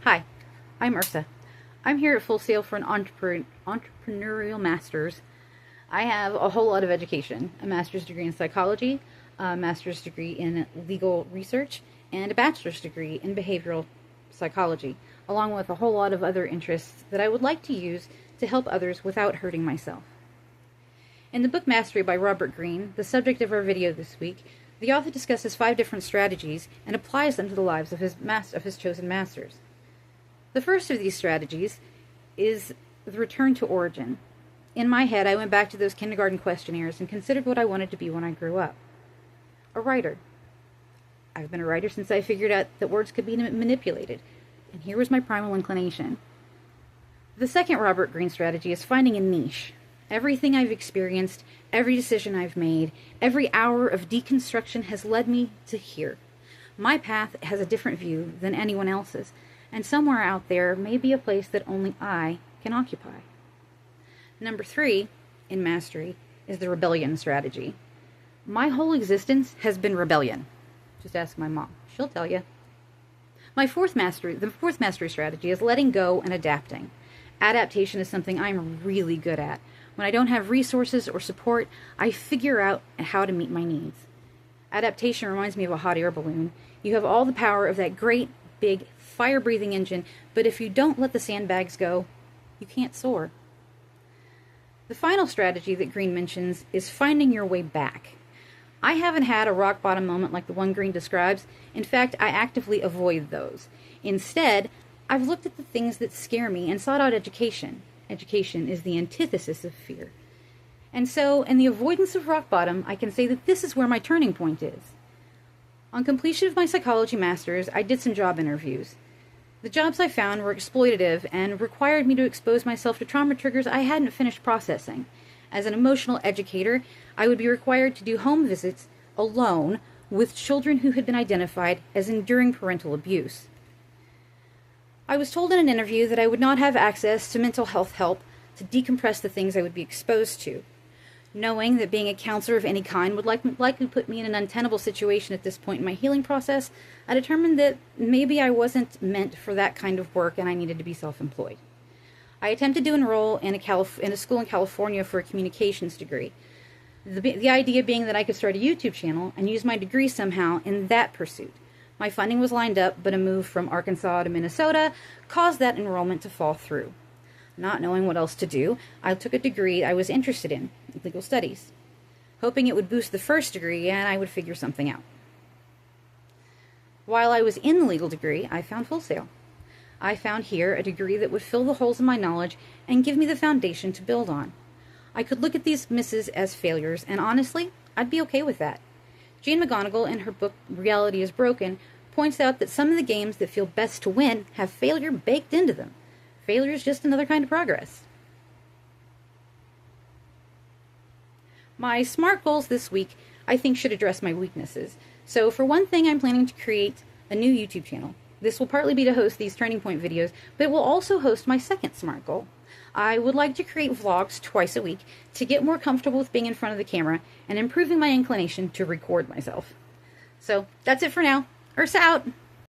Hi, I'm Ursa. I'm here at Full Sail for an entrepreneurial master's. I have a whole lot of education, a master's degree in psychology, a master's degree in legal research, and a bachelor's degree in behavioral psychology, along with a whole lot of other interests that I would like to use to help others without hurting myself. In the book Mastery by Robert Greene, the subject of our video this week, the author discusses 5 different strategies and applies them to the lives of his chosen masters. The first of these strategies is the return to origin. In my head, I went back to those kindergarten questionnaires and considered what I wanted to be when I grew up. A writer. I've been a writer since I figured out that words could be manipulated, and here was my primal inclination. The second Robert Greene strategy is finding a niche. Everything I've experienced, every decision I've made, every hour of deconstruction has led me to here. My path has a different view than anyone else's, and somewhere out there may be a place that only I can occupy. Number 3 in Mastery is the rebellion strategy. My whole existence has been rebellion. Just ask my mom. She'll tell you. The fourth mastery strategy is letting go and adapting. Adaptation is something I'm really good at. When I don't have resources or support, I figure out how to meet my needs. Adaptation reminds me of a hot air balloon. You have all the power of that great, big, fire-breathing engine, but if you don't let the sandbags go, you can't soar. The final strategy that Greene mentions is finding your way back. I haven't had a rock-bottom moment like the one Greene describes. In fact, I actively avoid those. Instead, I've looked at the things that scare me and sought out education. Education is the antithesis of fear. And so, in the avoidance of rock bottom, I can say that this is where my turning point is. On completion of my psychology master's, I did some job interviews. The jobs I found were exploitative and required me to expose myself to trauma triggers I hadn't finished processing. As an emotional educator, I would be required to do home visits alone with children who had been identified as enduring parental abuse. I was told in an interview that I would not have access to mental health help to decompress the things I would be exposed to. Knowing that being a counselor of any kind would likely put me in an untenable situation at this point in my healing process, I determined that maybe I wasn't meant for that kind of work and I needed to be self-employed. I attempted to enroll in a school in California for a communications degree. The idea being that I could start a YouTube channel and use my degree somehow in that pursuit. My funding was lined up, but a move from Arkansas to Minnesota caused that enrollment to fall through. Not knowing what else to do, I took a degree I was interested in, legal studies, hoping it would boost the first degree and I would figure something out. While I was in the legal degree, I found Full Sail. I found here a degree that would fill the holes in my knowledge and give me the foundation to build on. I could look at these misses as failures, and honestly, I'd be okay with that. Jane McGonigal, in her book Reality is Broken, points out that some of the games that feel best to win have failure baked into them. Failure is just another kind of progress. My SMART goals this week, I think, should address my weaknesses. So for one thing, I'm planning to create a new YouTube channel. This will partly be to host these Turning Point videos, but it will also host my second SMART goal. I would like to create vlogs twice a week to get more comfortable with being in front of the camera and improving my inclination to record myself. So that's it for now. Ursa out!